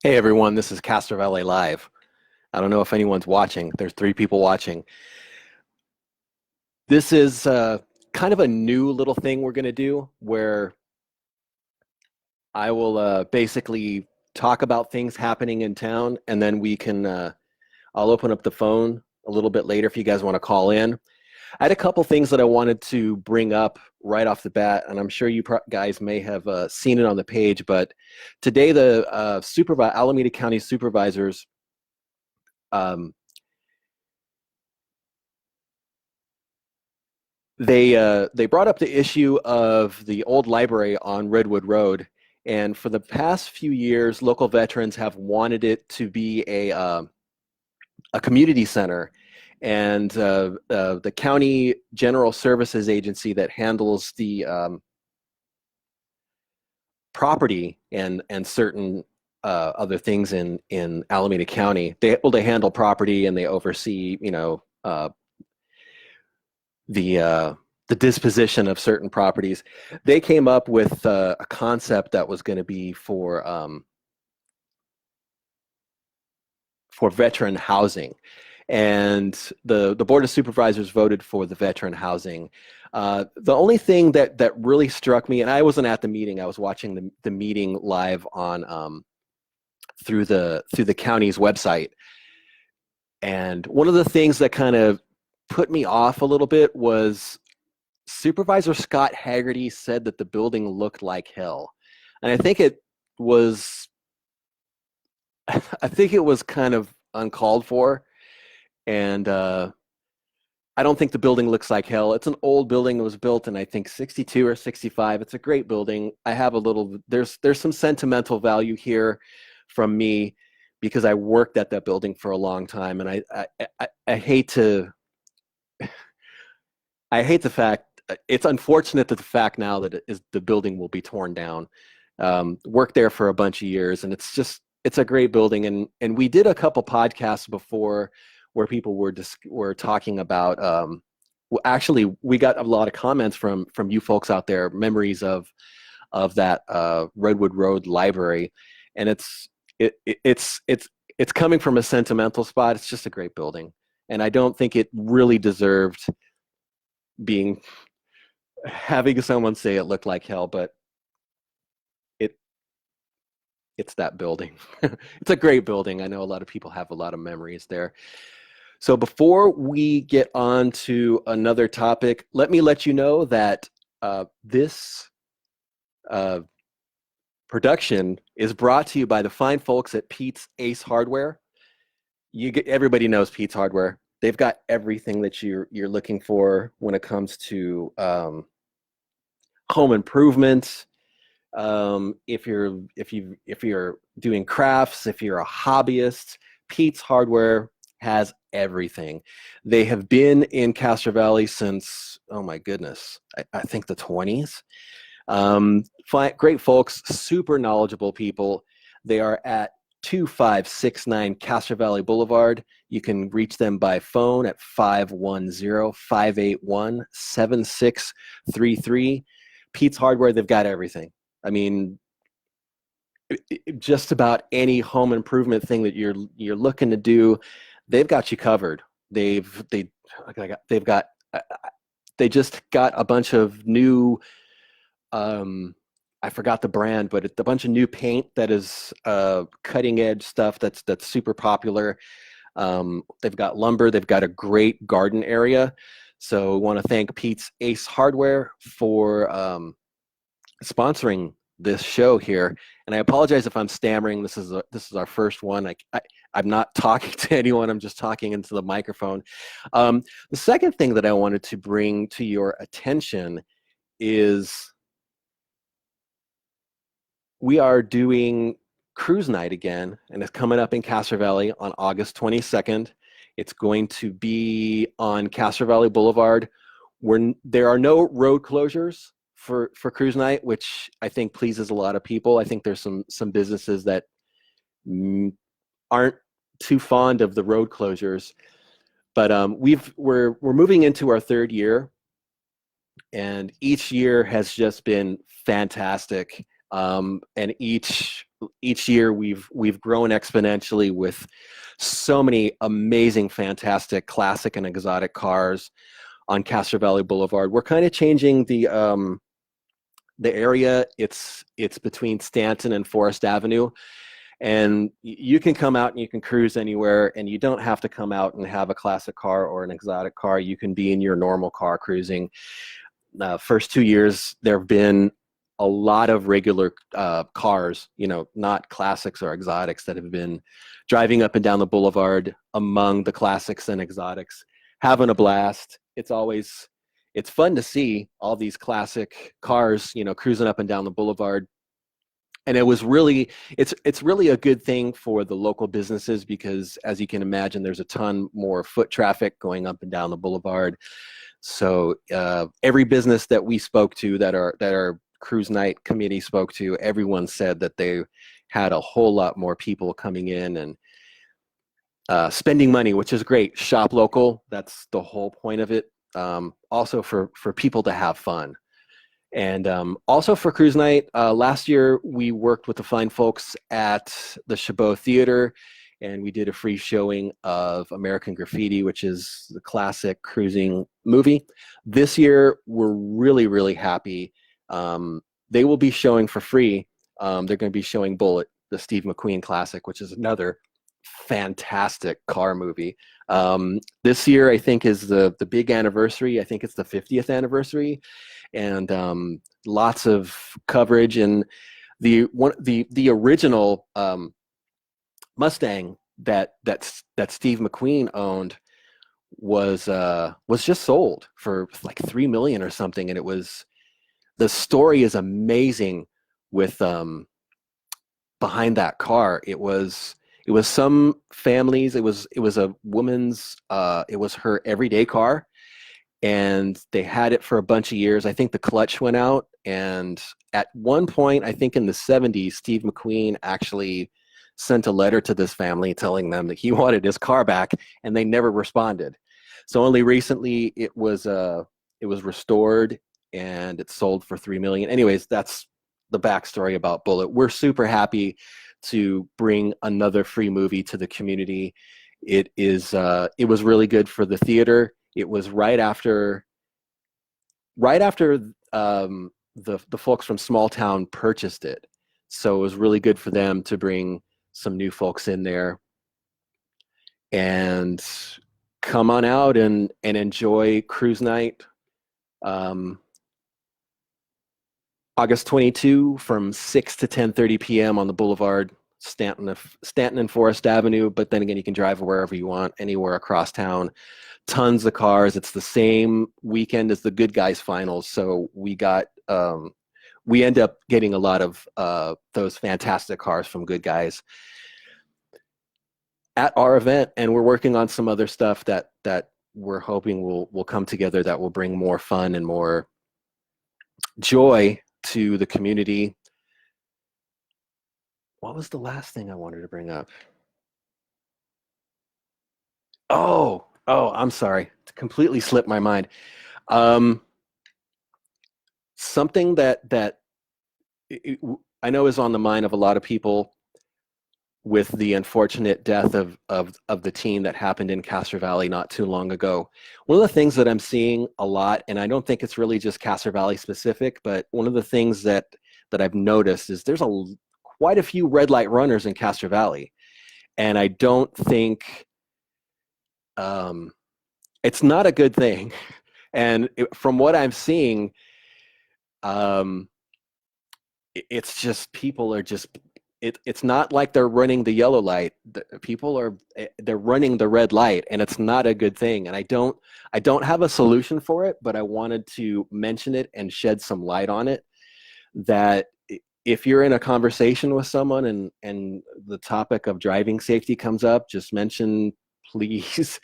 Hey everyone, this is Castro Valley Live. I don't know if anyone's watching. There's three people watching. This is kind of a new little thing we're going to do where I will basically talk about things happening in town, and then I'll open up the phone a little bit later if you guys want to call in. I had a couple things that I wanted to bring up right off the bat, and I'm sure you guys may have seen it on the page, but today the Alameda County supervisors um, they brought up the issue of the old library on Redwood Road, and for the past few years, local veterans have wanted it to be a community center, and the county general services agency that handles the property and certain other things in Alameda County, they handle property and they oversee the uh, the disposition of certain properties. They came up with a concept that was going to be for veteran housing, and the board of supervisors voted for the veteran housing. The only thing that really struck me, and I wasn't at the meeting, I was watching the meeting live on through the county's website, and one of the things that kind of put me off a little bit was Supervisor Scott Haggerty said that the building looked like hell. And was I think it was kind of uncalled for. And I don't think the building looks like hell. It's an old building. It was built in, I think, 62 or 65. It's a great building. I have a little, there's some sentimental value here from me because I worked at that building for a long time. And I hate to, I hate the fact, it's unfortunate that the fact now that the building will be torn down. Worked there for a bunch of years, and it's a great building. And we did a couple podcasts before where people were talking about. Actually, we got a lot of comments from you folks out there, memories of that Redwood Road Library, and it's coming from a sentimental spot. It's just a great building, and I don't think it really deserved being having someone say it looked like hell, but it it's that building. It's a great building. I know a lot of people have a lot of memories there. So before we get on to another topic, let me let you know that this uh, production is brought to you by the fine folks at Pete's Ace Hardware. Everybody knows Pete's Hardware. They've got everything that you're looking for when it comes to home improvement. If you're doing crafts, if you're a hobbyist, Pete's Hardware has everything. They have been in Castro Valley since, oh my goodness, I think the 20s. Great folks, super knowledgeable people. They are at 2569 Castro Valley Boulevard. You can reach them by phone at 510-581-7633. Pete's Hardware, they've got everything. I mean, just about any home improvement thing that you're looking to do, they've got you covered. They got they just got a bunch of new I forgot the brand, but it's a bunch of new paint that is cutting edge stuff that's super popular. They've got lumber. They've got a great garden area. So I want to thank Pete's Ace Hardware for sponsoring this show here. And I apologize if I'm stammering. This is our first one. I'm not talking to anyone. I'm just talking into the microphone. The second thing that I wanted to bring to your attention is we are doing cruise night again, and it's coming up in Castro Valley on August 22nd. It's going to be on Castro Valley Boulevard, where there are no road closures for cruise night, which I think pleases a lot of people. I think there's some businesses that aren't too fond of the road closures, but we're moving into our third year, and each year has just been fantastic. And each year we've grown exponentially with so many amazing, fantastic, classic and exotic cars on Castro Valley Boulevard. We're kind of changing the area. It's between Stanton and Forest Avenue, and you can come out and you can cruise anywhere, and you don't have to come out and have a classic car or an exotic car. You can be in your normal car cruising. First 2 years, there have been a lot of regular cars, not classics or exotics, that have been driving up and down the boulevard among the classics and exotics, having a blast. It's fun to see all these classic cars, cruising up and down the boulevard. And it's really a good thing for the local businesses, because as you can imagine, there's a ton more foot traffic going up and down the boulevard. So every business that we spoke to, that our cruise night committee spoke to, everyone said that they had a whole lot more people coming in and spending money, which is great. Shop local, that's the whole point of it. Also for people to have fun. And also for cruise night, last year we worked with the fine folks at the Chabot Theater, and we did a free showing of American Graffiti, which is the classic cruising movie. This year, we're really, really happy. They will be showing for free. They're going to be showing Bullitt, the Steve McQueen classic, which is another fantastic car movie. This year, I think, is the big anniversary. I think it's the 50th anniversary, and lots of coverage. And the original Mustang that Steve McQueen owned was just sold for like $3 million or something, and the story is amazing with behind that car. It was some families. It was a woman's. It was her everyday car, and they had it for a bunch of years. I think the clutch went out, and at one point, I think in the 70s, Steve McQueen actually sent a letter to this family telling them that he wanted his car back, and they never responded. So only recently it was restored, and it sold for $3 million. Anyways, that's the backstory about Bullitt. We're super happy to bring another free movie to the community. It was really good for the theater. It was right after the folks from Small Town purchased it, so it was really good for them to bring some new folks in there and come on out and enjoy cruise night. August 22 from 6 to 10:30 p.m. on the Boulevard, Stanton and Forest Avenue. But then again, you can drive wherever you want, anywhere across town. Tons of cars. It's the same weekend as the Good Guys finals, so we end up getting a lot of those fantastic cars from Good Guys at our event, and we're working on some other stuff that we're hoping will come together, that will bring more fun and more joy to the community. What was the last thing I wanted to bring up? Oh, I'm sorry. It completely slipped my mind. Something that I know is on the mind of a lot of people with the unfortunate death of the teen that happened in Castro Valley not too long ago. One of the things that I'm seeing a lot, and I don't think it's really just Castro Valley specific, but one of the things that I've noticed is there's quite a few red light runners in Castro Valley. And I don't think it's not a good thing. And from what I'm seeing, it's just people are just, it's not like they're running the yellow light. They're running the red light, and it's not a good thing. And I don't have a solution for it, but I wanted to mention it and shed some light on it, that if you're in a conversation with someone and the topic of driving safety comes up, just mention, please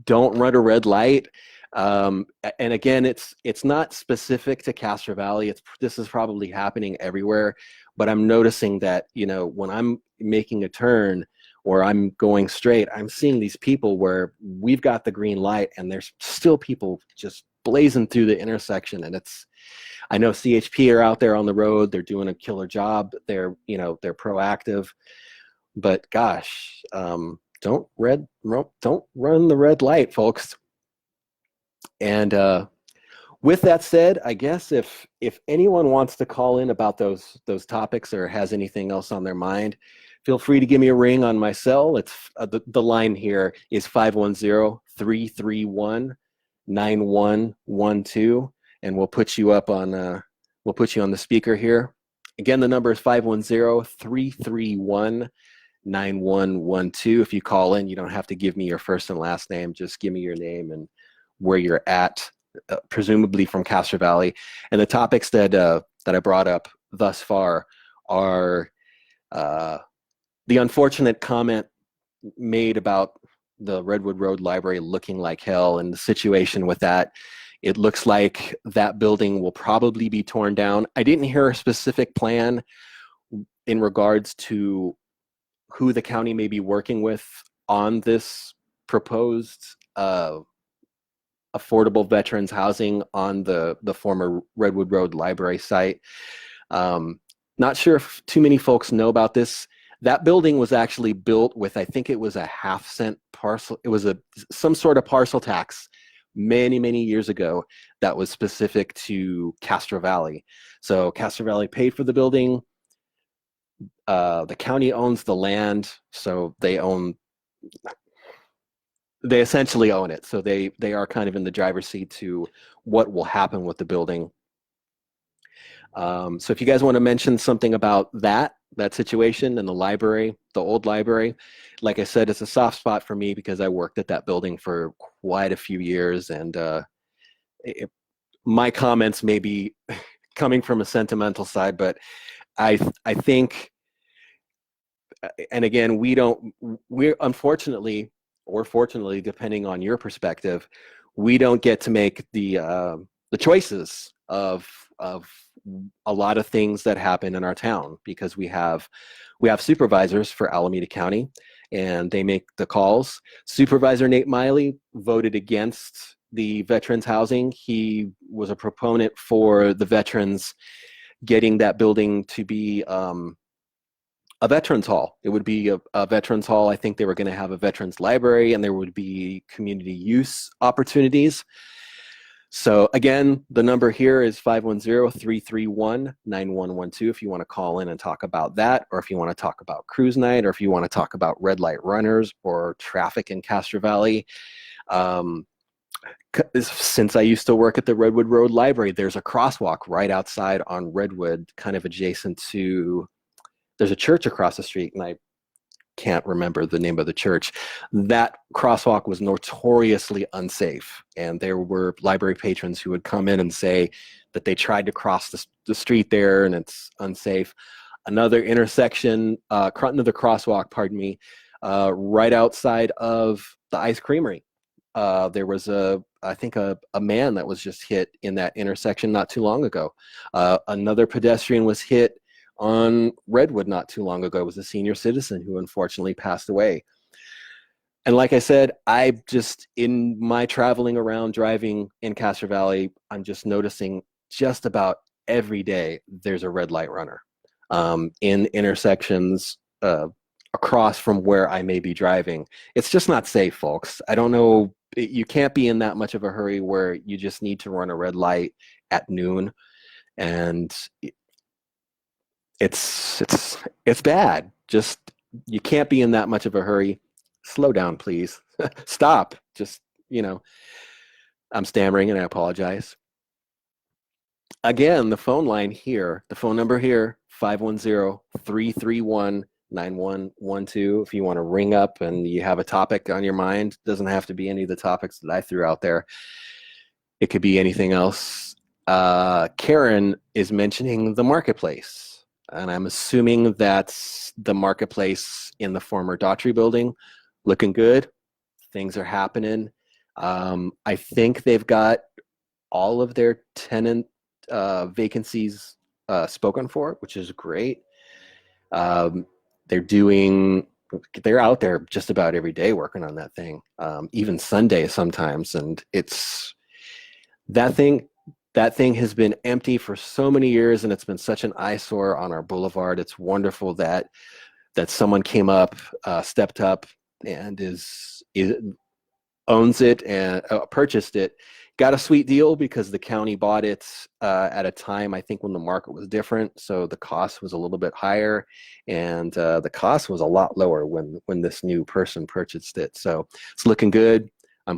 don't run a red light. And again, it's not specific to Castro Valley. This is probably happening everywhere, but I'm noticing that, when I'm making a turn or I'm going straight, I'm seeing these people where we've got the green light and there's still people just blazing through the intersection, and I know CHP are out there on the road. They're doing a killer job. They're proactive, but gosh, don't run the red light, folks. And with that said, I guess if anyone wants to call in about those topics or has anything else on their mind, feel free to give me a ring on my cell. It's the line here is 510-331-9112, and we'll put you on the speaker here. Again, the number is 510-331-9112. If you call in, you don't have to give me your first and last name. Just give me your name and where you're at, presumably from Castro Valley. And the topics that I brought up thus far are the unfortunate comment made about the Redwood Road Library looking like hell, and the situation with that. It looks like that building will probably be torn down. I didn't hear a specific plan in regards to who the county may be working with on this proposed affordable veterans housing on the former Redwood Road Library site. Not sure if too many folks know about this. That building was actually built with, I think it was a half-cent parcel. It was some sort of parcel tax many, many years ago that was specific to Castro Valley. So Castro Valley paid for the building. The county owns the land, so they essentially own it. So they are kind of in the driver's seat to what will happen with the building. So if you guys want to mention something about that situation and the library, the old library, like I said, it's a soft spot for me because I worked at that building for quite a few years, and my comments may be coming from a sentimental side, but I think, and again, we're unfortunately, or fortunately, depending on your perspective, we don't get to make the choices of a lot of things that happen in our town, because we have supervisors for Alameda County, and they make the calls. Supervisor Nate Miley voted against the veterans housing. He was a proponent for the veterans getting that building to be a veterans hall. It would be a veterans hall. I think they were going to have a veterans library, and there would be community use opportunities. So again, the number here is 510-331-9112 if you want to call in and talk about that, or if you want to talk about cruise night, or if you want to talk about red light runners or traffic in Castro Valley. Since I used to work at the Redwood Road Library, there's a crosswalk right outside on Redwood, kind of adjacent to, there's a church across the street, and I can't remember the name of the church. That crosswalk was notoriously unsafe, and there were library patrons who would come in and say that they tried to cross the street there and it's unsafe. Another intersection, another crosswalk, pardon me, right outside of the ice creamery. There was I think a man that was just hit in that intersection not too long ago. Another pedestrian was hit on Redwood not too long ago. It was a senior citizen who unfortunately passed away. And like I said, in my traveling around driving in Castro Valley, I'm just noticing just about every day there's a red light runner in intersections across from where I may be driving. It's just not safe, folks. I don't know, you can't be in that much of a hurry where you just need to run a red light at noon, and it's bad. Just, you can't be in that much of a hurry. Slow down, please. Stop. Just, I'm stammering and I apologize. Again, the phone line here, the phone number here, 510-331-9112. If you want to ring up and you have a topic on your mind, doesn't have to be any of the topics that I threw out there. It could be anything else. Karen is mentioning the marketplace. And I'm assuming that's the marketplace in the former Daughtry building. Looking good. Things are happening. I think they've got all of their tenant vacancies spoken for, which is great. They're out there just about every day working on that thing, even Sunday sometimes. And That thing that thing has been empty for so many years, and it's been such an eyesore on our boulevard. It's wonderful that someone came up, stepped up, and is owns it and purchased it. Got a sweet deal because the county bought it at a time, I think, when the market was different. So the cost was a little bit higher, and the cost was a lot lower when this new person purchased it. So it's looking good. I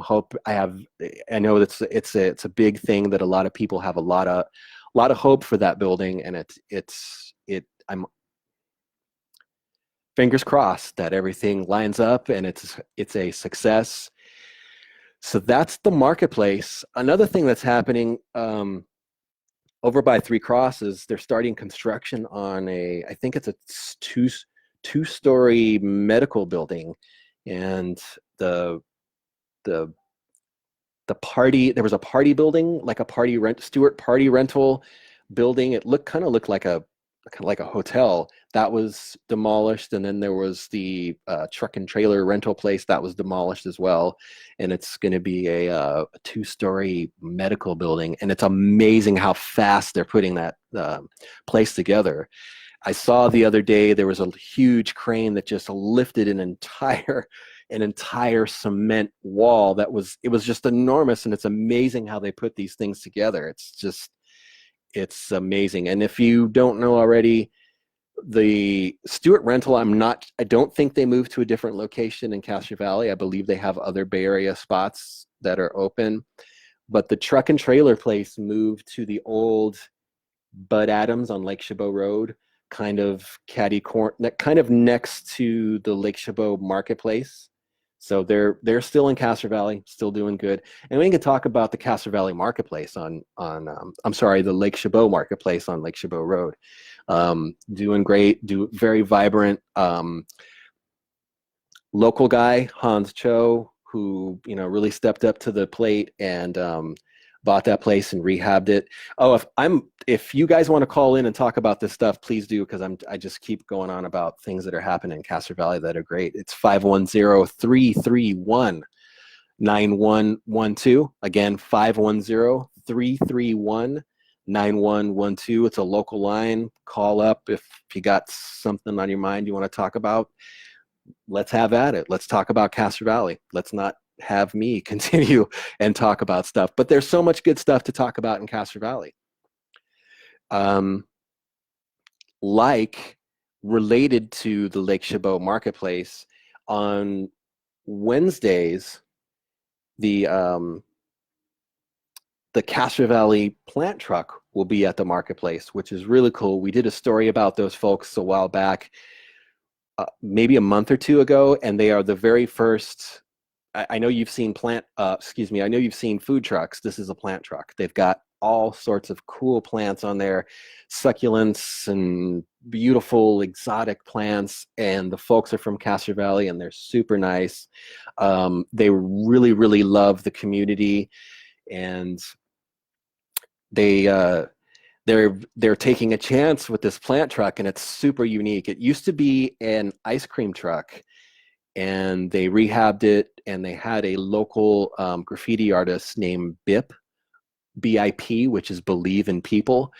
know it's a big thing that a lot of people have a lot of hope for that building, and I'm fingers crossed that everything lines up and it's a success. So that's the marketplace. Another thing that's happening over by Three Crosses, they're starting construction on I think it's a two-story medical building, and the the there was a party building, like a Stewart party rental building. It kind of looked like a hotel that was demolished, and then there was the truck and trailer rental place that was demolished as well, and it's going to be a two-story medical building, and it's amazing how fast they're putting that place together. I saw the other day there was a huge crane that just lifted an entire cement wall it was just enormous, and it's amazing how they put these things together. It's amazing. And if you don't know already, the Stewart rental, I don't think they moved to a different location in Castro Valley. I believe they have other Bay Area spots that are open, but the truck and trailer place moved to the old Bud Adams on Lake Chabot Road, kind of kind of next to the Lake Chabot marketplace. So they're still in Castro Valley, still doing good. And we can talk about the Castro Valley marketplace the Lake Chabot marketplace on Lake Chabot Road. Doing great, very vibrant. Local guy, Hans Cho, who really stepped up to the plate and bought that place and rehabbed it. Oh, if you guys want to call in and talk about this stuff, please do, because I just keep going on about things that are happening in Castro Valley that are great. It's 510-331-9112. Again, 510-331-9112. It's a local line. Call up if you got something on your mind you want to talk about. Let's have at it. Let's talk about Castro Valley. Let's not have me continue and talk about stuff, but there's so much good stuff to talk about in Castro Valley. Like related to the Lake Chabot marketplace, on Wednesdays, the Castro Valley plant truck will be at the marketplace, which is really cool. We did a story about those folks a while back, maybe a month or two ago, and they are the very first. I know you've seen I know you've seen food trucks. This is a plant truck. They've got all sorts of cool plants on there, succulents and beautiful exotic plants. And the folks are from Castro Valley, and they're super nice. They really, really love the community, and they're taking a chance with this plant truck, and it's super unique. It used to be an ice cream truck, and they rehabbed it, and they had a local graffiti artist named BIP, BIP, which is Believe in People,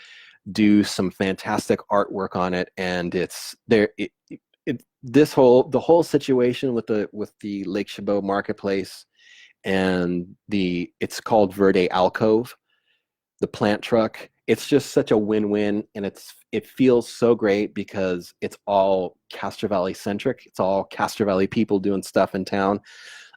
do some fantastic artwork on it. And the whole situation with the Lake Chabot marketplace, and it's called Verde Alcove, the plant truck. It's just such a win-win, and it feels so great because it's all Castro Valley centric. It's all Castro Valley people doing stuff in town.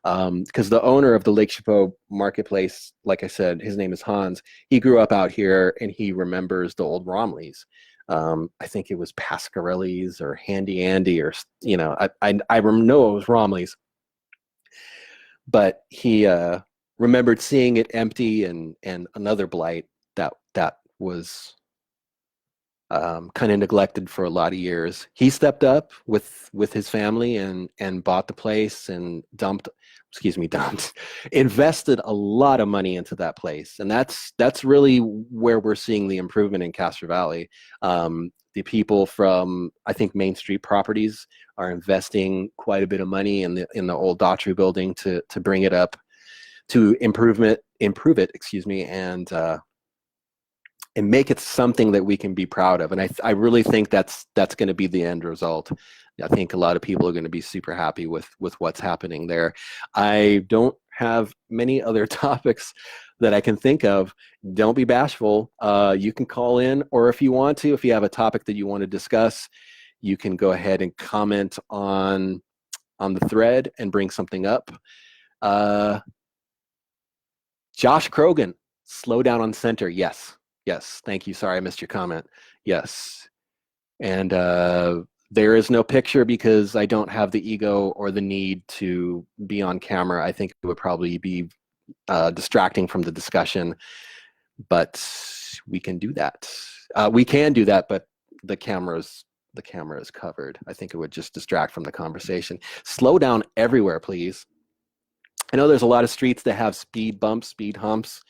Because the owner of the Lake Chabot marketplace, like I said, his name is Hans. He grew up out here, and he remembers the old Romleys. I think it was Pasquarelli's or Handy Andy, or I know it was Romleys, but he remembered seeing it empty, and another blight that was kind of neglected for a lot of years. He stepped up with his family and bought the place and invested a lot of money into that place. And that's really where we're seeing the improvement in Castro Valley. The people from, I think, Main Street Properties are investing quite a bit of money in the old Daughtry building to bring it up to improve it, excuse me, and make it something that we can be proud of. And I really think that's going to be the end result. I think a lot of people are going to be super happy with what's happening there. I don't have many other topics that I can think of. Don't be bashful. You can call in, or if you want to, if you have a topic that you want to discuss, you can go ahead and comment on the thread and bring something up. Josh Krogan, slow down on center. Yes. Thank you. Sorry, I missed your comment. Yes. And there is no picture because I don't have the ego or the need to be on camera. I think it would probably be distracting from the discussion, but we can do that. But the camera is covered. I think it would just distract from the conversation. Slow down everywhere, please. I know there's a lot of streets that have speed bumps, speed humps.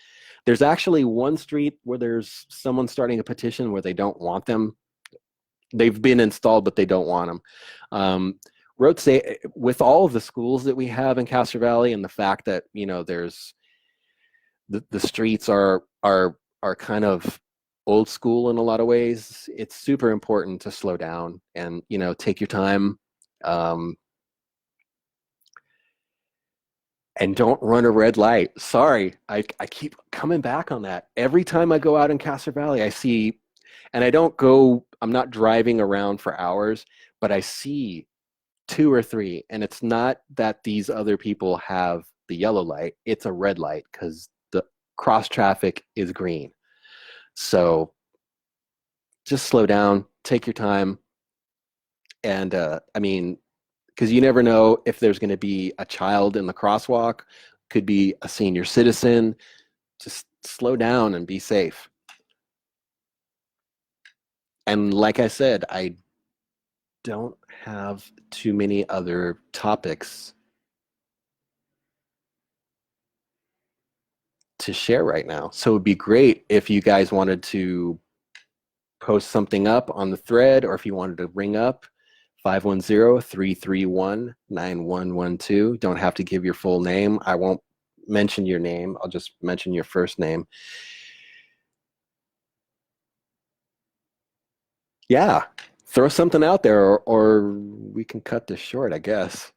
There's actually one street where there's someone starting a petition where they don't want them. They've been installed, but they don't want them. Road say with all of the schools that we have in Castro Valley, and the fact that there's the streets are kind of old school in a lot of ways. It's super important to slow down and take your time. And don't run a red light. Sorry, I keep coming back on that. Every time I go out in Castro Valley, I see, and I'm not driving around for hours, but I see 2 or 3, and it's not that these other people have the yellow light, it's a red light because the cross traffic is green. So just slow down, take your time, and because you never know if there's going to be a child in the crosswalk, could be a senior citizen. Just slow down and be safe. And like I said, I don't have too many other topics to share right now. So it would be great if you guys wanted to post something up on the thread, or if you wanted to ring up 510-331-9112. Don't have to give your full name. I won't mention your name. I'll just mention your first name. Yeah, throw something out there, or we can cut this short, I guess.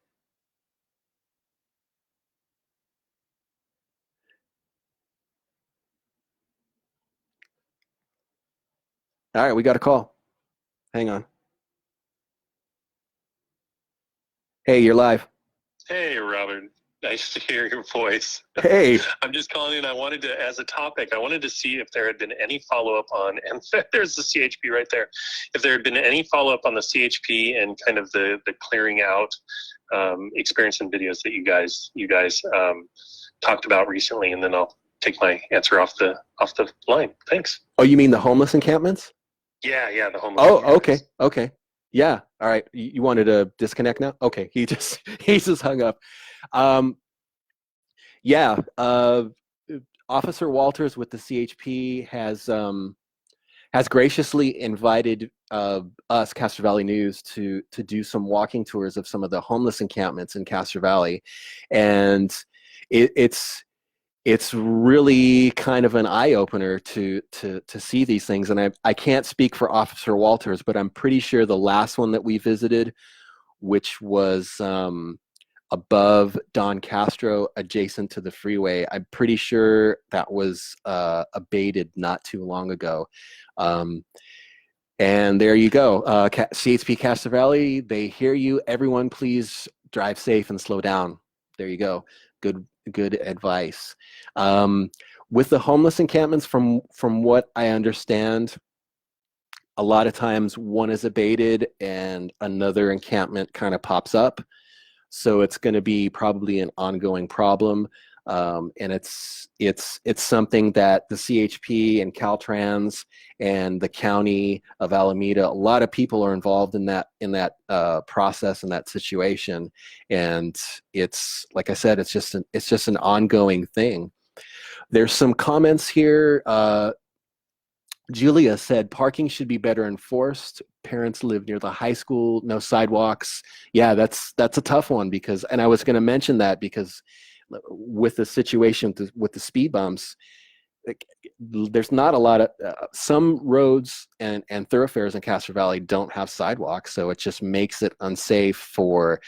All right, we got a call. Hang on. Hey, you're live. Hey, Robert. Nice to hear your voice. Hey. I'm just calling in. I wanted to see if there had been any follow-up on, and there's the CHP right there, if there had been any follow-up on the CHP and kind of the clearing out experience and videos that you guys talked about recently, and then I'll take my answer off the line. Thanks. Oh, you mean the homeless encampments? Yeah, the homeless encampments. Okay. Yeah. All right. You wanted to disconnect now? Okay. He just hung up. Officer Walters with the CHP has graciously invited us, Castro Valley News, to do some walking tours of some of the homeless encampments in Castro Valley, and it's really kind of an eye-opener to see these things. And I can't speak for Officer Walters, but I'm pretty sure the last one that we visited, which was above Don Castro, adjacent to the freeway, I'm pretty sure that was abated not too long ago. And there you go. CHP Castro Valley, they hear you. Everyone, please drive safe and slow down. There you go. Good advice. With the homeless encampments, from what I understand, a lot of times one is abated and another encampment kind of pops up. So it's going to be probably an ongoing problem. And it's something that the CHP and Caltrans and the county of Alameda, a lot of people are involved in that process and that situation. And it's, like I said, it's just an ongoing thing. There's some comments here. Julia said parking should be better enforced. Parents live near the high school, no sidewalks. Yeah, that's a tough one, because, and I was going to mention that because with the situation with the speed bumps, there's not a lot of some roads and thoroughfares in Castro Valley don't have sidewalks, so it just makes it unsafe for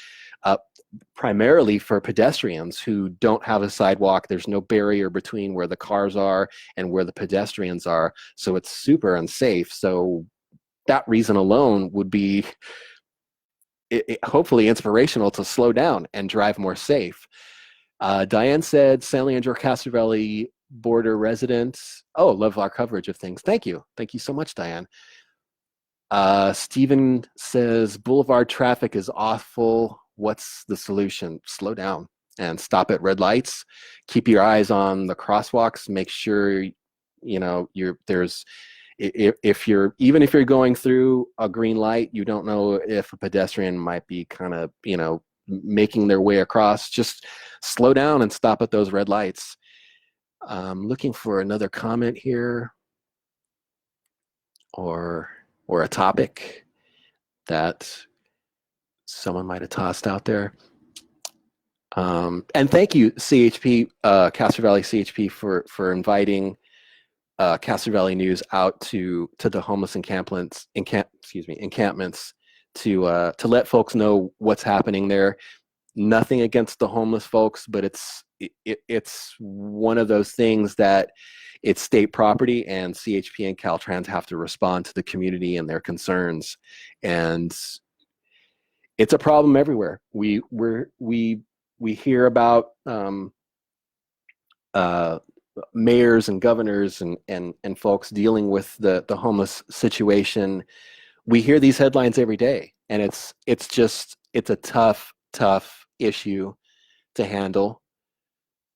primarily for pedestrians who don't have a sidewalk. There's no barrier between where the cars are and where the pedestrians are, so it's super unsafe. So that reason alone would be hopefully inspirational to slow down and drive more safe. Diane said, San Leandro Castro Valley border residents. Oh, love our coverage of things. Thank you. Thank you so much, Diane. Stephen says, Boulevard traffic is awful. What's the solution? Slow down and stop at red lights. Keep your eyes on the crosswalks. Make sure, if you're going through a green light, you don't know if a pedestrian might be kind of, making their way across. Just slow down and stop at those red lights. Looking for another comment here or a topic that someone might have tossed out there. And thank you, CHP, Castro Valley CHP, for inviting Castro Valley News out to the homeless encampments to let folks know what's happening there. Nothing against the homeless folks, but it's one of those things that it's state property, and CHP and Caltrans have to respond to the community and their concerns. And it's a problem everywhere. We hear about mayors and governors and folks dealing with the homeless situation. We hear these headlines every day, and it's a tough issue to handle.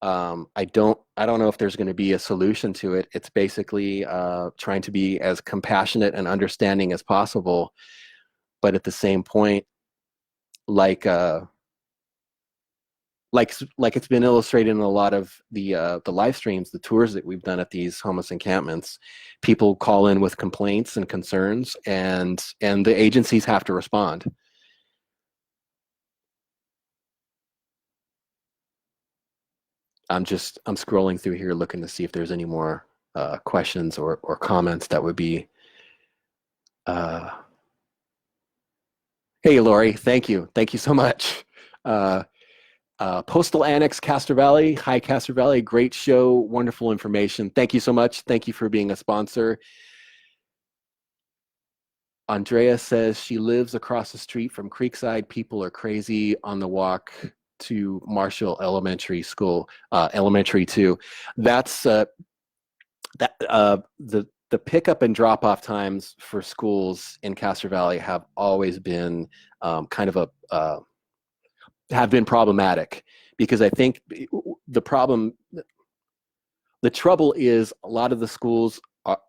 I don't know if there's going to be a solution to it. It's basically trying to be as compassionate and understanding as possible, but at the same point, like it's been illustrated in a lot of the live streams, the tours that we've done at these homeless encampments, people call in with complaints and concerns, and the agencies have to respond. I'm scrolling through here looking to see if there's any more questions or comments that would be. Hey, Lori, thank you so much. Postal Annex Castro Valley. Hi, Castro Valley. Great show. Wonderful information. Thank you so much. Thank you for being a sponsor. Andrea says she lives across the street from Creekside. People are crazy on the walk to Marshall Elementary School, Elementary 2. That's the pickup and drop off times for schools in Castro Valley have always been have been problematic, because I think the trouble is a lot of the schools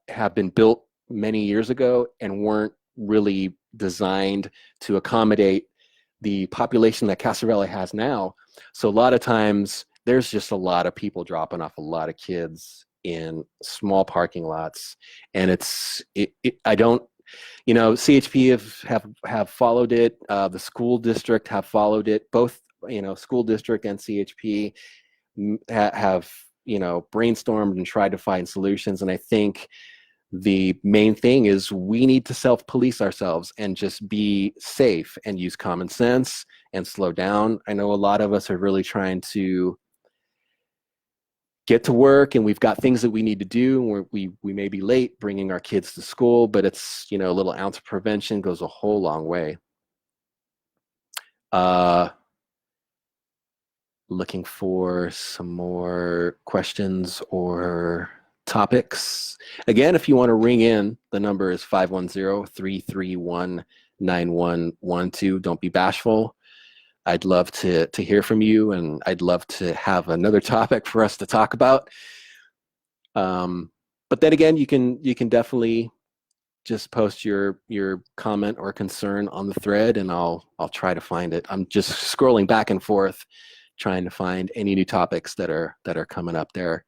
have been built many years ago and weren't really designed to accommodate the population that Castro Valley has now. So a lot of times there's just a lot of people dropping off a lot of kids in small parking lots, and CHP have followed it. The school district have followed it. Both, school district and CHP have, brainstormed and tried to find solutions. And I think the main thing is we need to self-police ourselves and just be safe and use common sense and slow down. I know a lot of us are really trying to get to work, and we've got things that we need to do. We may be late bringing our kids to school, but it's, a little ounce of prevention goes a whole long way. Looking for some more questions or topics. Again, if you want to ring in, the number is 510-331-9112. Don't be bashful. I'd love to hear from you, and I'd love to have another topic for us to talk about. But then again, you can definitely just post your comment or concern on the thread, and I'll try to find it. I'm just scrolling back and forth, trying to find any new topics that are coming up there.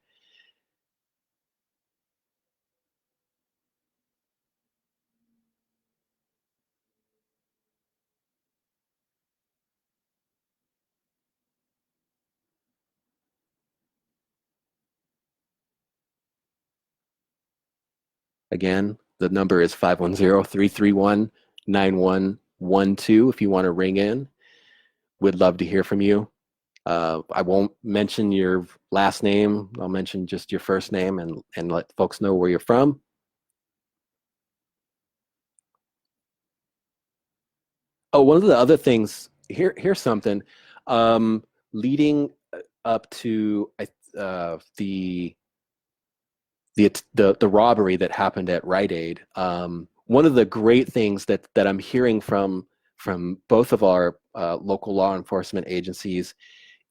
Again, the number is 510-331-9112 if you want to ring in. We'd love to hear from you. I won't mention your last name. I'll mention just your first name and let folks know where you're from. Oh, one of the other things, here's something. Leading up to the robbery that happened at Rite Aid, one of the great things that I'm hearing from both of our local law enforcement agencies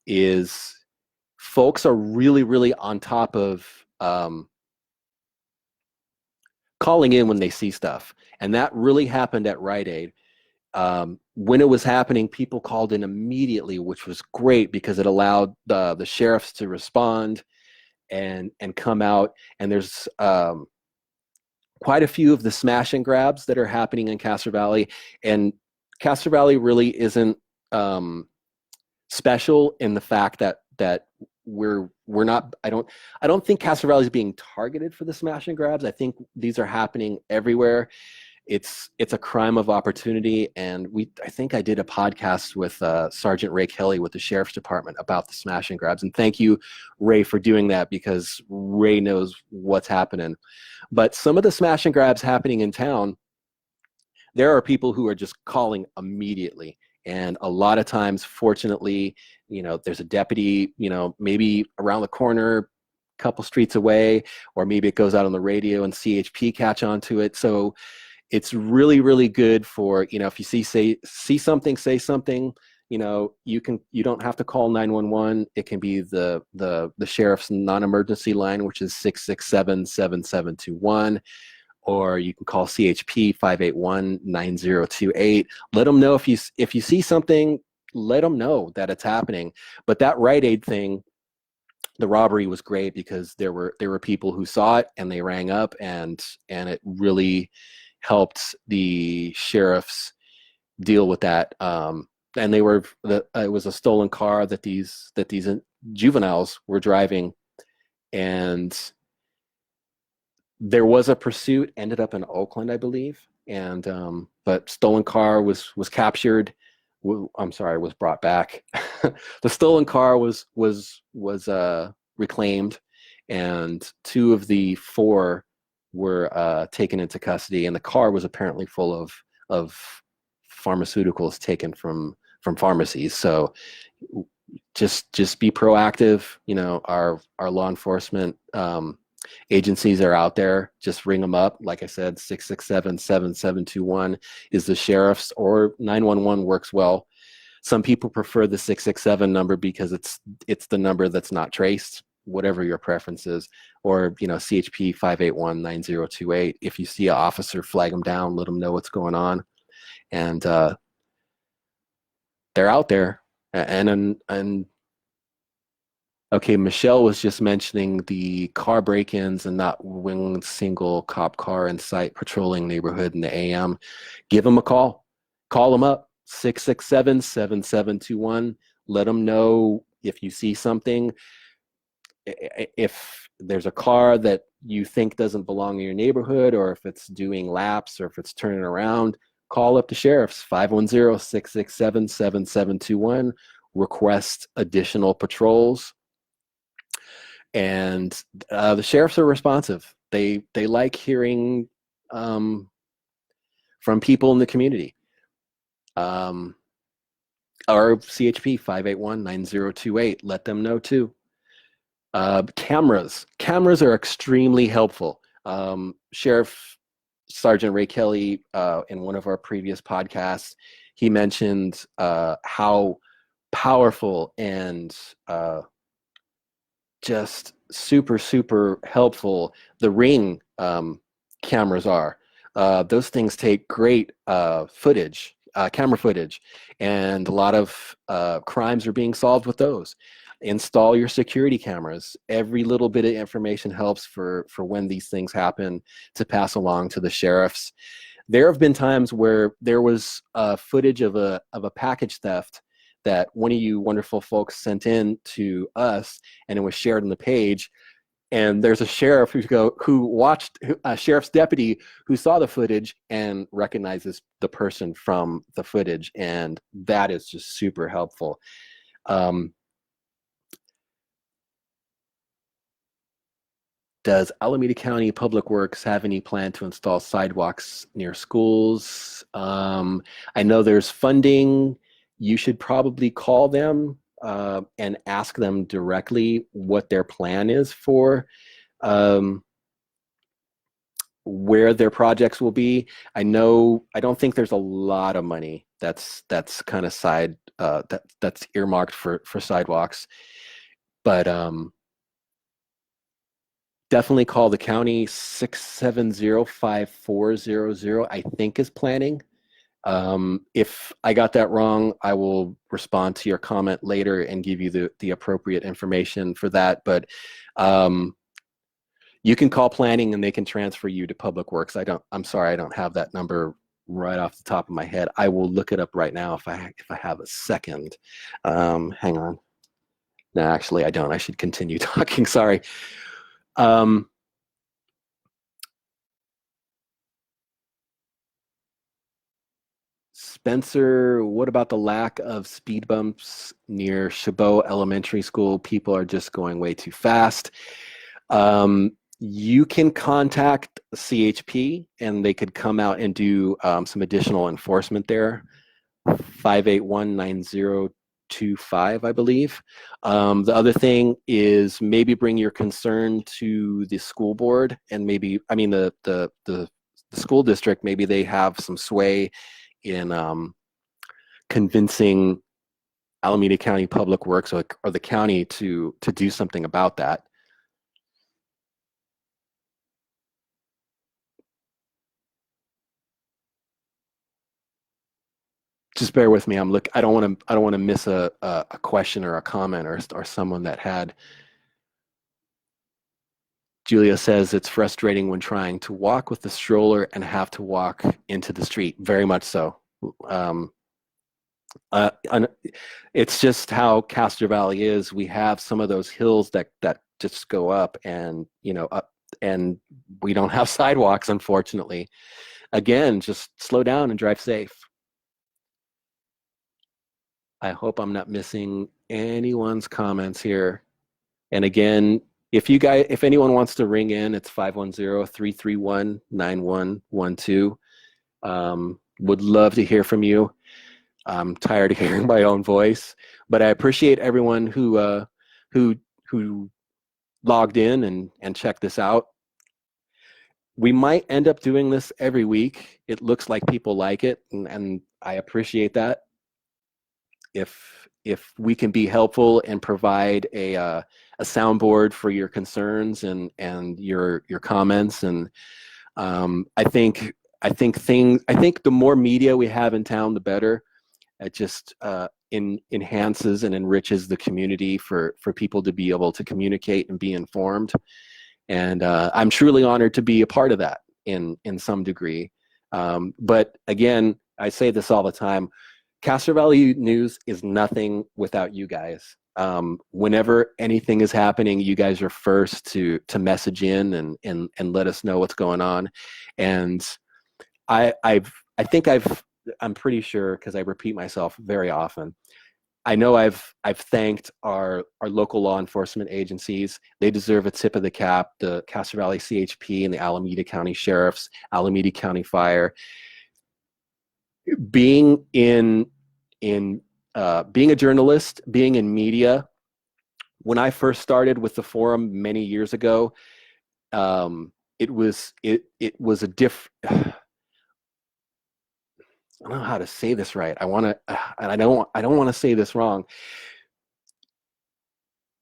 is folks are really on top of calling in when they see stuff, and that really happened at Rite Aid. When it was happening, people called in immediately, which was great because it allowed the sheriffs to respond and come out. And there's quite a few of the smash and grabs that are happening in Castro Valley, and Castro Valley really isn't special in the fact that we're not. I don't think Castro Valley is being targeted for the smash and grabs. I think these are happening everywhere. It's a crime of opportunity, and I think I did a podcast with Sergeant Ray Kelly with the Sheriff's Department about the smash and grabs, and thank you, Ray, for doing that because Ray knows what's happening. But some of the smash and grabs happening in town, there are people who are just calling immediately, and a lot of times, fortunately, there's a deputy, maybe around the corner, a couple streets away, or maybe it goes out on the radio and CHP catch on to it. So it's really good for, if you see something, say something. You don't have to call 911. It can be the sheriff's non-emergency line, which is 667-7721, or you can call CHP 581-9028. Let them know if you see something. Let them know that it's happening. But that Rite Aid thing, the robbery, was great because there were people who saw it and they rang up, and it really helped the sheriffs deal with that. And it was a stolen car that these juveniles were driving, and there was a pursuit, ended up in Oakland, I believe. And but stolen car was captured. Was brought back. The stolen car was reclaimed, and 2 of the 4 were taken into custody, and the car was apparently full of pharmaceuticals taken from pharmacies. So just be proactive. Our law enforcement agencies are out there. Just ring them up. Like I said, 667-7721 is the sheriff's, or 911 works well. Some people prefer the 667 number because it's the number that's not traced, whatever your preference is. Or, CHP 581-9028. If you see an officer, flag them down, let them know what's going on. And they're out there. And okay, Michelle was just mentioning the car break-ins and not one single cop car in sight patrolling neighborhood in the AM. Give them a call. Call them up, 667-7721. Let them know if you see something. If there's a car that you think doesn't belong in your neighborhood, or if it's doing laps, or if it's turning around, call up the sheriff's, 510-667-7721. Request additional patrols. And the sheriffs are responsive. They like hearing from people in the community. Our CHP 581-9028. Let them know too. Cameras are extremely helpful. Sheriff Sergeant Ray Kelly, in one of our previous podcasts, he mentioned how powerful and just super helpful the Ring cameras are. Those things take great footage, camera footage, and a lot of crimes are being solved with those. Install your security cameras. Every little bit of information helps for when these things happen to pass along to the sheriffs. There have been times where there was footage of a package theft that one of you wonderful folks sent in to us, and it was shared on the page. and there's a sheriff who watched a sheriff's deputy who saw the footage and recognizes the person from the footage, and that is just super helpful. Does Alameda County Public Works have any plan to install sidewalks near schools? I know there's funding. You should probably call them and ask them directly what their plan is for where their projects will be. I don't think there's a lot of money that's kind of that's earmarked for sidewalks, but definitely call the county. 670-5400 I think is planning. If I got that wrong, I will respond to your comment later and give you the appropriate information for that. But you can call planning and they can transfer you to Public Works. I'm sorry, I don't have that number right off the top of my head. I will look it up right now if I have a second. Hang on. No, actually I don't. I should continue talking. Sorry. Spencer, what about the lack of speed bumps near Chabot Elementary School? People are just going way too fast. You can contact CHP and they could come out and do some additional enforcement there. 581-9025, I believe. The other thing is maybe bring your concern to the school board, and maybe, I mean, the school district, maybe they have some sway in convincing Alameda County Public Works or the county to do something about that. Just bear with me. I don't want to miss a question or a comment or someone that had. Julia says it's frustrating when trying to walk with the stroller and have to walk into the street. Very much so. It's just how Castro Valley is. We have some of those hills that just go up, and up, and we don't have sidewalks, unfortunately. Again, just slow down and drive safe. I hope I'm not missing anyone's comments here. And again, if anyone wants to ring in, it's 510-331-9112. Would love to hear from you. I'm tired of hearing my own voice, but I appreciate everyone who logged in and checked this out. We might end up doing this every week. It looks like people like it, and I appreciate that. If we can be helpful and provide a soundboard for your concerns and your comments, and I think the more media we have in town, the better. It just enhances and enriches the community for people to be able to communicate and be informed. And I'm truly honored to be a part of that in some degree. But again, I say this all the time. Castro Valley News is nothing without you guys. Whenever anything is happening, you guys are first to message in and let us know what's going on. And I'm pretty sure, because I repeat myself very often, I know I've thanked our local law enforcement agencies. They deserve a tip of the cap, the Castro Valley CHP and the Alameda County Sheriffs, Alameda County Fire. Being being a journalist, being in media, when I first started with the forum many years ago, it was a I don't know how to say this right. I don't want to say this wrong.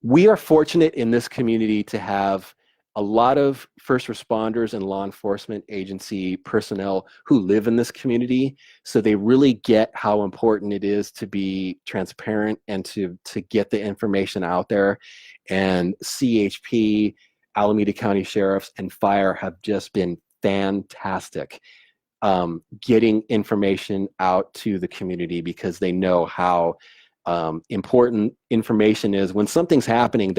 We are fortunate in this community to have a lot of first responders and law enforcement agency personnel who live in this community, so they really get how important it is to be transparent and to get the information out there. And CHP, Alameda County Sheriffs, and Fire have just been fantastic getting information out to the community, because they know how important information is. When something's happening,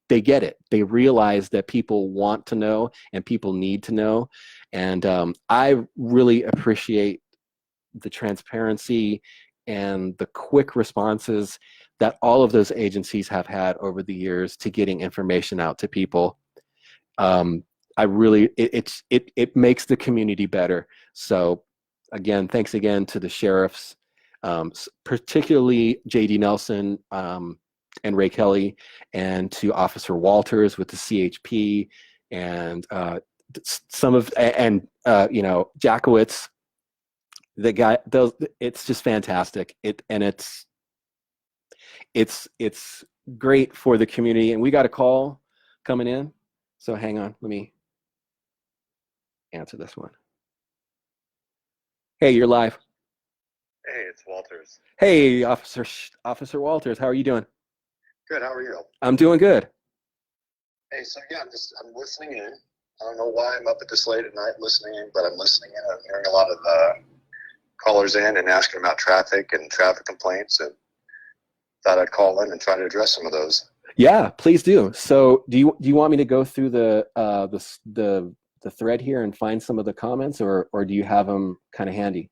they get it. They realize that people want to know and people need to know. And I really appreciate the transparency and the quick responses that all of those agencies have had over the years to getting information out to people. I really, it makes the community better. So again, thanks again to the sheriffs, particularly J.D. Nelson and Ray Kelly, and to Officer Walters with the CHP, and Jackowitz. The guy, it's just fantastic. It's great for the community. And we got a call coming in, so hang on, let me answer this one. Hey, you're live. Hey, it's Walters. Hey, Officer Walters, how are you doing? Good. How are you? I'm doing good. Hey, so yeah, I'm listening in. I don't know why I'm up at this late at night listening in, but I'm listening in. I'm hearing a lot of callers in and asking about traffic and traffic complaints, and thought I'd call in and try to address some of those. Yeah, please do. So, do you want me to go through the thread here and find some of the comments, or do you have them kind of handy?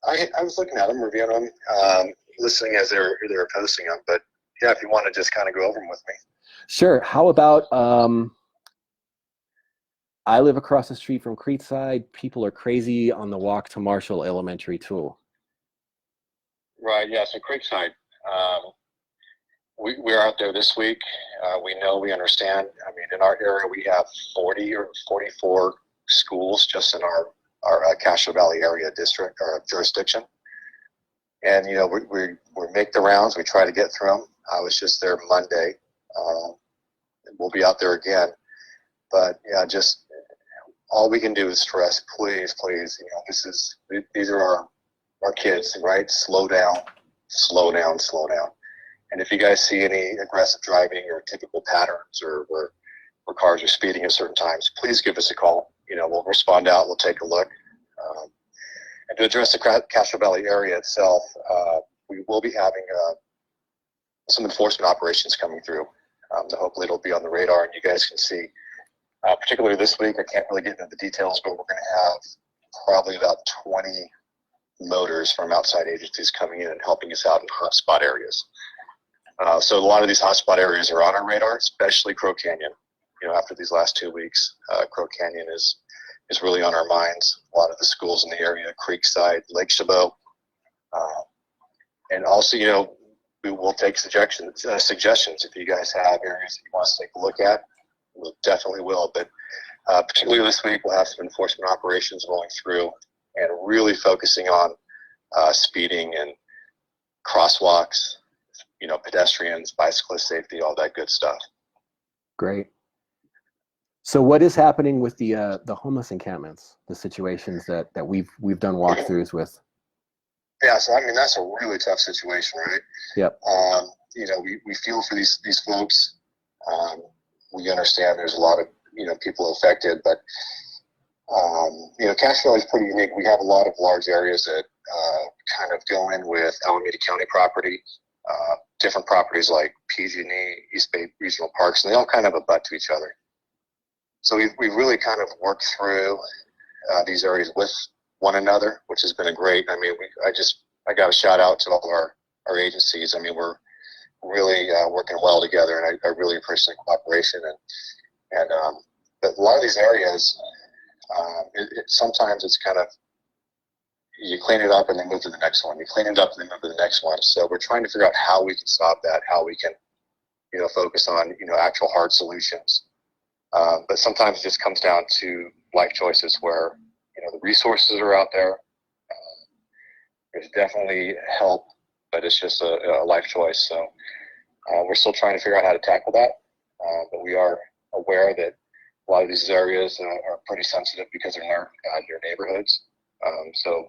I was looking at them, reviewing them, listening as they were posting them. But yeah, if you want to just kind of go over them with me. Sure. How about I live across the street from Creekside. People are crazy on the walk to Marshall Elementary Tool. Right. Yeah. So Creekside, we're out there this week. We understand. I mean, in our area, we have 40 or 44 schools just in our Castro Valley area district or jurisdiction. And, we make the rounds. We try to get through them. I was just there Monday. We'll be out there again. But yeah, just all we can do is stress, please, these are our kids, right? Slow down. And if you guys see any aggressive driving or typical patterns or where cars are speeding at certain times, please give us a call. We'll respond out. We'll take a look. And to address the Castro Valley area itself, we will be having some enforcement operations coming through. Hopefully it'll be on the radar and you guys can see. Particularly this week, I can't really get into the details, but we're going to have probably about 20 motors from outside agencies coming in and helping us out in hotspot areas. So a lot of these hotspot areas are on our radar, especially Crow Canyon. After these last 2 weeks, Crow Canyon is really on our minds. A lot of the schools in the area, Creekside, Lake Chabot. And also, we will take suggestions. If you guys have areas that you want us to take a look at, we definitely will. But particularly this week, we'll have some enforcement operations rolling through and really focusing on speeding and crosswalks, pedestrians, bicyclist safety, all that good stuff. Great. So what is happening with the homeless encampments, the situations that we've done walkthroughs with? Yeah, so I mean that's a really tough situation, right? Yep. We feel for these folks. We understand there's a lot of people affected, but Castro Valley is pretty unique. We have a lot of large areas that kind of go in with Alameda County property, different properties like PG&E, East Bay Regional Parks, and they all kind of abut to each other. So we've really kind of worked through these areas with one another, which has been a great. I mean, I got a shout out to all our agencies. I mean, we're really working well together, and I really appreciate cooperation. And but a lot of these areas, sometimes it's kind of you clean it up and then move to the next one. You clean it up and then move to the next one. So we're trying to figure out how we can stop that, how we can focus on actual hard solutions. But sometimes it just comes down to life choices where, the resources are out there. There's definitely help, but it's just a life choice. So we're still trying to figure out how to tackle that. But we are aware that a lot of these areas are pretty sensitive because they're not out in your neighborhoods. So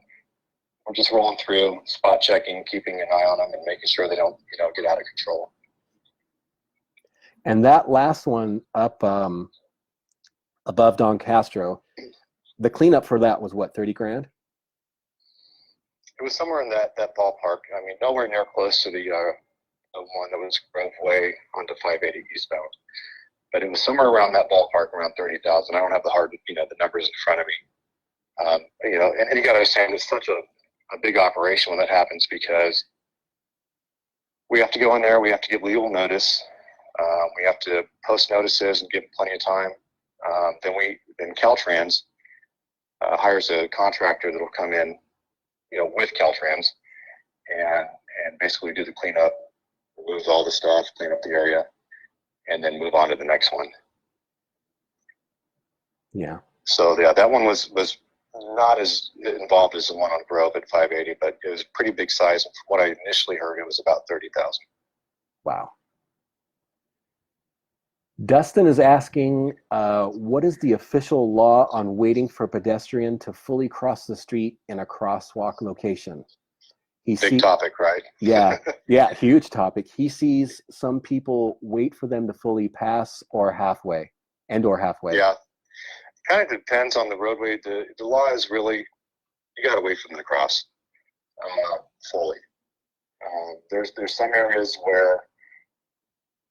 we're just rolling through, spot checking, keeping an eye on them and making sure they don't, get out of control. And that last one up above Don Castro, the cleanup for that was what, 30 grand? It was somewhere in that ballpark. I mean, nowhere near close to the the one that was Grove Way onto 580 eastbound. But it was somewhere around that ballpark, around 30,000. I don't have the numbers in front of me. And you got to understand it's such a big operation when that happens, because we have to go in there, we have to give legal notice, we have to post notices and give plenty of time. Then Caltrans hires a contractor that'll come in, with Caltrans and basically do the cleanup, remove all the stuff, clean up the area, and then move on to the next one. Yeah. So yeah, that one was not as involved as the one on Grove at 580, but it was pretty big size. And from what I initially heard, it was about 30,000. Wow. Dustin is asking, what is the official law on waiting for a pedestrian to fully cross the street in a crosswalk location? Big topic, right? Yeah, huge topic. He sees some people wait for them to fully pass or halfway. Yeah, kind of depends on the roadway. The law is really, you got to wait for them to cross fully. There's some areas where,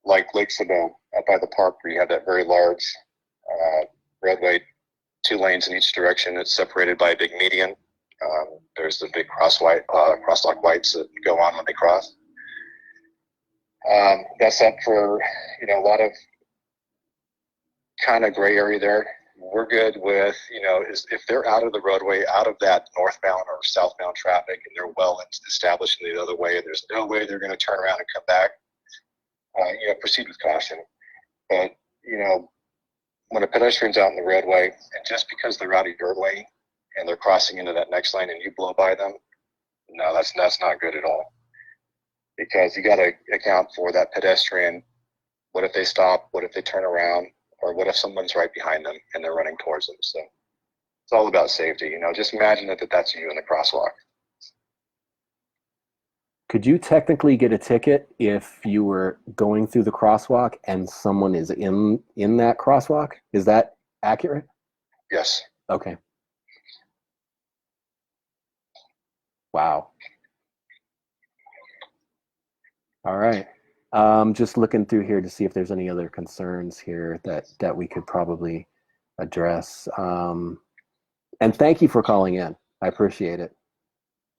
like Lake Sabone, up by the park, where you have that very large roadway, 2 lanes in each direction. It's separated by a big median. There's the big crosslock lights that go on when they cross. That's up for a lot of kind of gray area there. We're good with if they're out of the roadway, out of that northbound or southbound traffic, and they're well established in the other way, and there's no way they're going to turn around and come back. Proceed with caution. But when a pedestrian's out in the roadway, and just because they're out of your lane and they're crossing into that next lane and you blow by them, no, that's not good at all. Because you got to account for that pedestrian. What if they stop? What if they turn around? Or what if someone's right behind them and they're running towards them? So it's all about safety. Just imagine that's you in the crosswalk. Could you technically get a ticket if you were going through the crosswalk and someone is in that crosswalk? Is that accurate? Yes. Okay. Wow. All right. Just looking through here to see if there's any other concerns here that we could probably address. And thank you for calling in. I appreciate it.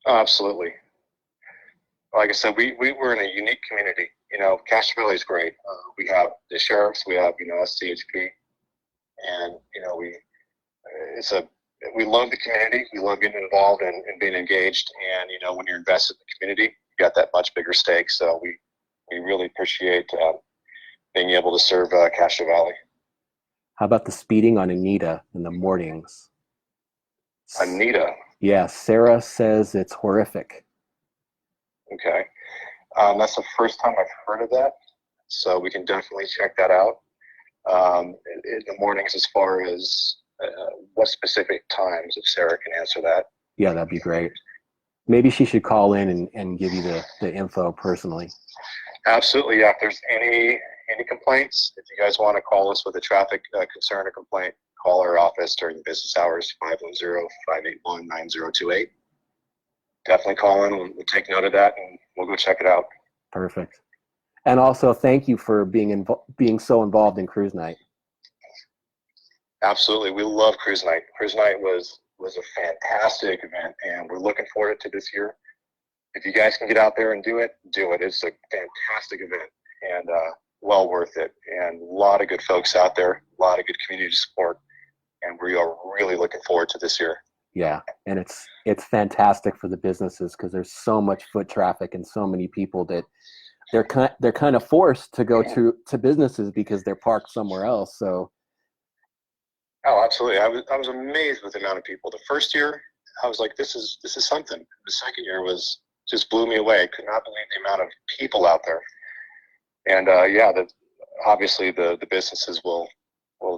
Oh, absolutely. Like I said, we're in a unique community. Castro Valley is great. We have the sheriffs, we have SCHP, and we love the community. We love getting involved and being engaged. And when you're invested in the community, you got that much bigger stake. So we really appreciate being able to serve Castro Valley. How about the speeding on Anita in the mornings? Anita? Yeah, Sarah says it's horrific. Okay. That's the first time I've heard of that, so we can definitely check that out. In the mornings, as far as what specific times, if Sarah can answer that. Yeah, that'd be great. Maybe she should call in and give you the info personally. Absolutely, yeah. If there's any complaints, if you guys want to call us with a traffic concern or complaint, call our office during business hours, 510-581-9028. Definitely call in. We'll take note of that, and we'll go check it out. Perfect. And also, thank you for being so involved in Cruise Night. Absolutely, we love Cruise Night. Cruise Night was a fantastic event, and we're looking forward to this year. If you guys can get out there and do it, do it. It's a fantastic event, and well worth it. And a lot of good folks out there, a lot of good community support, and we are really looking forward to this year. Yeah, and it's fantastic for the businesses because there's so much foot traffic and so many people that they're kind of forced to go to businesses because they're parked somewhere else. So. Oh, absolutely! I was amazed with the amount of people. The first year, I was like, "This is something." The second year just blew me away. I could not believe the amount of people out there. And obviously the businesses will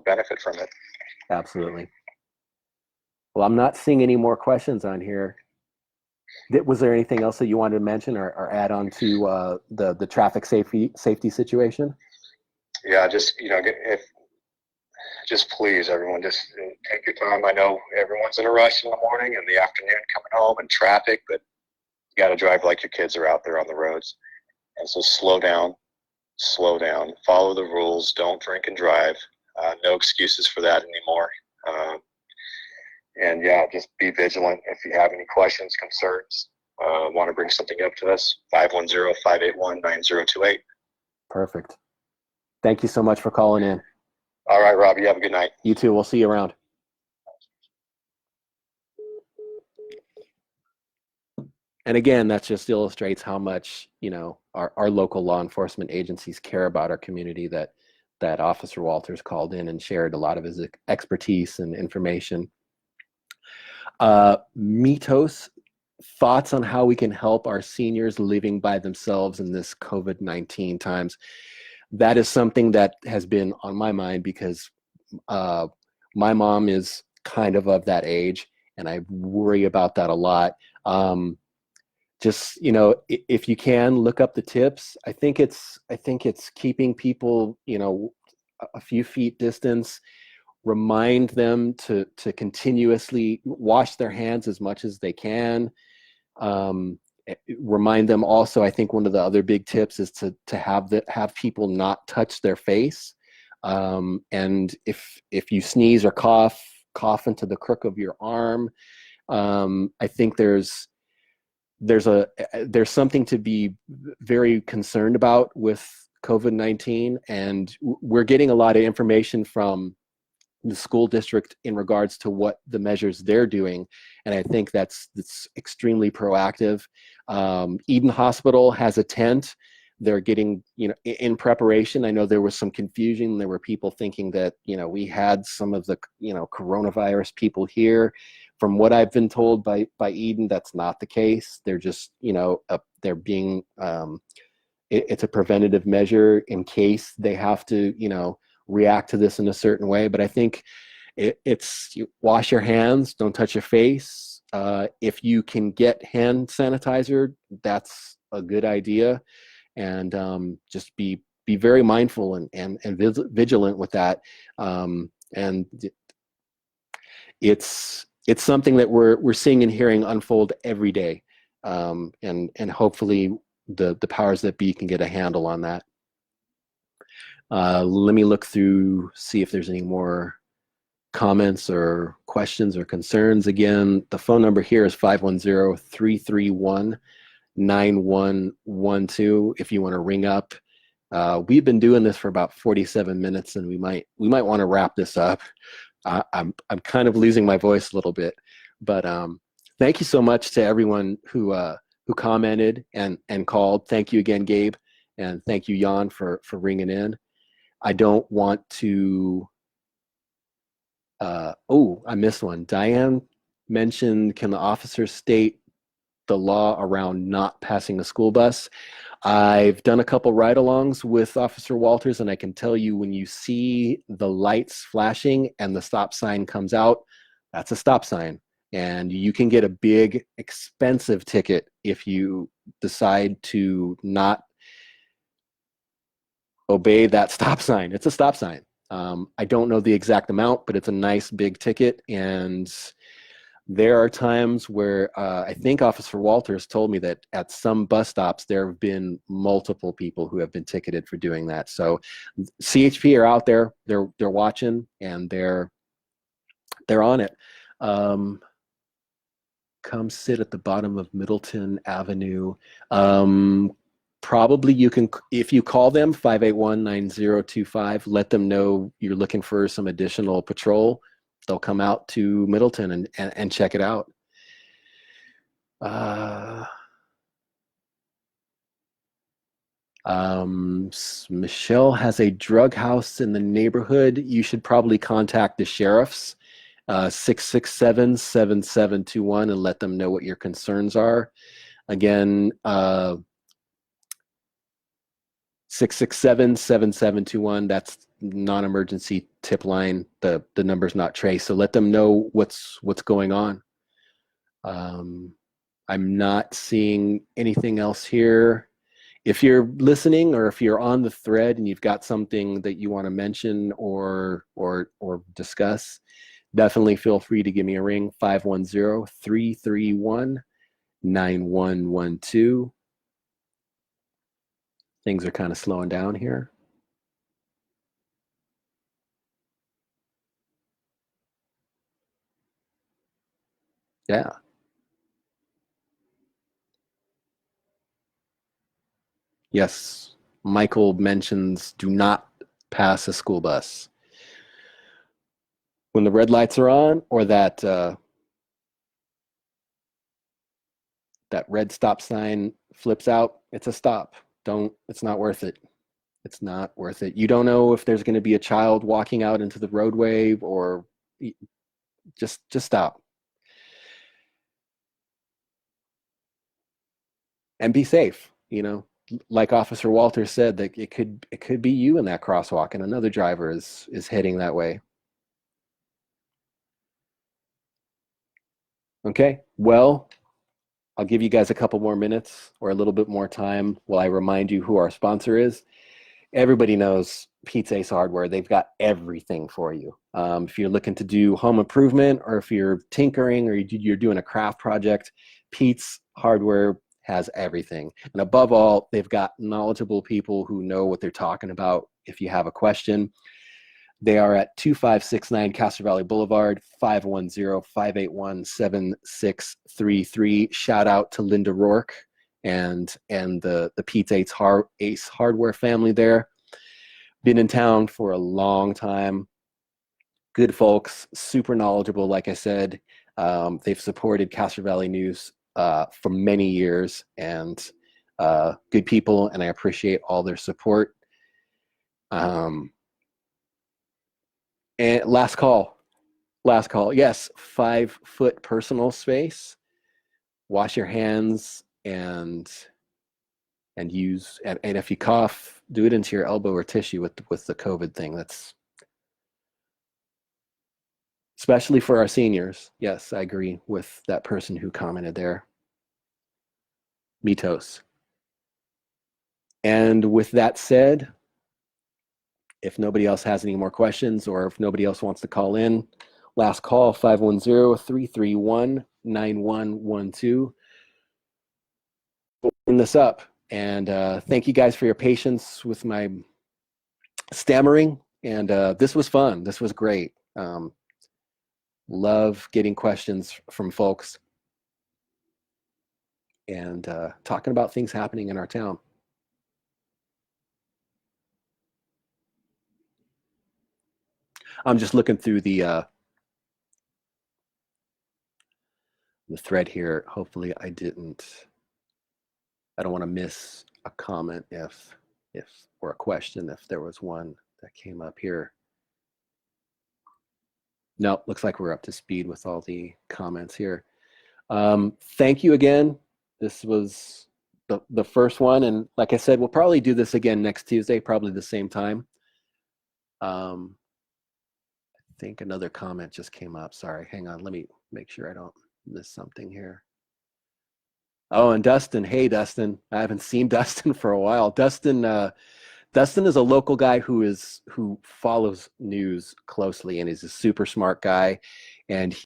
benefit from it. Absolutely. Well, I'm not seeing any more questions on here. Was there anything else that you wanted to mention or add on to the traffic safety situation? Yeah, just just please, everyone, just take your time. I know everyone's in a rush in the morning and the afternoon coming home and traffic, but you got to drive like your kids are out there on the roads. And so slow down, follow the rules, don't drink and drive. No excuses for that anymore. And yeah, just be vigilant. If you have any questions, concerns, want to bring something up to us, 510-581-9028. Perfect. Thank you so much for calling in. All right, Rob, you have a good night. You too. We'll see you around. And again, that just illustrates how much, our local law enforcement agencies care about our community, that Officer Walters called in and shared a lot of his expertise and information. Mitos, thoughts on how we can help our seniors living by themselves in this COVID-19 times. That is something that has been on my mind because my mom is kind of that age, and I worry about that a lot. Just, if you can look up the tips, I think it's keeping people, a few feet distance. Remind them to continuously wash their hands as much as they can. Remind them also, I think one of the other big tips is to have people not touch their face. And if you sneeze or cough into the crook of your arm, I think there's something to be very concerned about with COVID-19, and we're getting a lot of information from the school district in regards to what the measures they're doing, and I think that's extremely proactive. Eden Hospital has a tent. They're getting, in preparation. I know there was some confusion. There were people thinking that, we had some of the, coronavirus people here. From what I've been told by Eden, that's not the case. They're just, they're being, it's a preventative measure in case they have to, react to this in a certain way. But I think it's you wash your hands, don't touch your face. If you can get hand sanitizer, that's a good idea. And just be very mindful and vigilant with that. And it's something that we're seeing and hearing unfold every day. And hopefully the powers that be can get a handle on that. Let me look through, see if there's any more comments or questions or concerns. Again, the phone number here is 510-331-9112 if you want to ring up. We've been doing this for about 47 minutes, and we might want to wrap this up. I'm kind of losing my voice a little bit, but thank you so much to everyone who commented and called. Thank you again, Gabe, and thank you, Jan, for ringing in. I don't want to. I missed one. Diane mentioned, can the officers state the law around not passing a school bus? I've done a couple ride-alongs with Officer Walters, and I can tell you when you see the lights flashing and the stop sign comes out, that's a stop sign. And you can get a big, expensive ticket if you decide to not obey that stop sign. It's a stop sign. I don't know the exact amount, but it's a nice big ticket. And there are times where I think Officer Walters told me that at some bus stops, there have been multiple people who have been ticketed for doing that. So CHP are out there, they're watching, and they're on it. Come sit at the bottom of Middleton Avenue. Probably you can, if you call them 581-9025, let them know you're looking for some additional patrol. They'll come out to Middleton and check it out. Michelle has a drug house in the neighborhood. You should probably contact the sheriffs, 667-7721, and let them know what your concerns are. Again, 667-7721. That's non-emergency tip line. The number's not traced, so let them know what's going on. I'm not seeing anything else here. If you're listening, or if you're on the thread and you've got something that you want to mention or discuss, definitely feel free to give me a ring, 510-331-9112. Things are kind of slowing down here. Yeah. Yes. Michael mentions do not pass a school bus. When the red lights are on, or that red stop sign flips out, it's a stop. It's not worth it. It's not worth it. You don't know if there's going to be a child walking out into the roadway, or just stop. And be safe, like Officer Walter said, that it could be you in that crosswalk and another driver is heading that way. Okay, well, I'll give you guys a couple more minutes or a little bit more time while I remind you who our sponsor is. Everybody knows Pete's Ace Hardware. They've got everything for you. If you're looking to do home improvement, or if you're tinkering, or you're doing a craft project, Pete's Hardware has everything. And above all, they've got knowledgeable people who know what they're talking about. If you have a question, they are at 2569 Castro Valley Boulevard, 510-581-7633. Shout out to Linda Rourke and the Pete's Ace Hardware family there. Been in town for a long time. Good folks, super knowledgeable, like I said. They've supported Castro Valley News for many years, and good people, and I appreciate all their support. And last call. Yes, 5-foot personal space. Wash your hands and use, and if you cough, do it into your elbow or tissue with the COVID thing. That's especially for our seniors. Yes, I agree with that person who commented there. Mitos. And with that said, if nobody else has any more questions, or if nobody else wants to call in, last call, 510-331-9112. We'll bring this up. And thank you guys for your patience with my stammering. And this was fun. This was great. Love getting questions from folks and talking about things happening in our town. I'm just looking through the thread here. Hopefully I don't want to miss a comment if or a question if there was one that came up here. No, looks like we're up to speed with all the comments here. Thank you again. This was the first one, and like I said, we'll probably do this again next Tuesday, probably the same time. I think another comment just came up. Sorry, hang on. Let me make sure I don't miss something here. Oh, and Dustin. Hey, Dustin. I haven't seen Dustin for a while. Dustin is a local guy who follows news closely, and he's a super smart guy. And he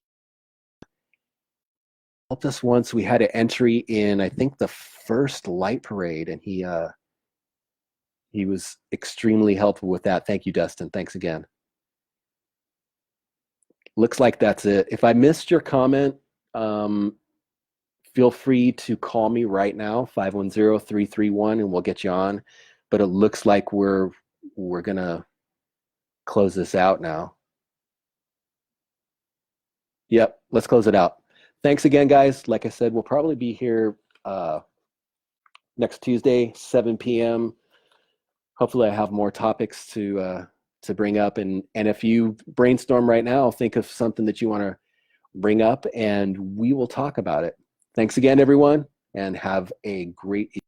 helped us once. We had an entry in, I think, the first light parade, and he was extremely helpful with that. Thank you, Dustin. Thanks again. Looks like that's it. If I missed your comment, feel free to call me right now, 510-331, and we'll get you on. But it looks like we're gonna close this out now. Yep, let's close it out. Thanks again, guys. Like I said, we'll probably be here next Tuesday, 7 p.m. Hopefully I have more topics to bring up. And if you brainstorm right now, think of something that you want to bring up, and we will talk about it. Thanks again, everyone, and have a great evening.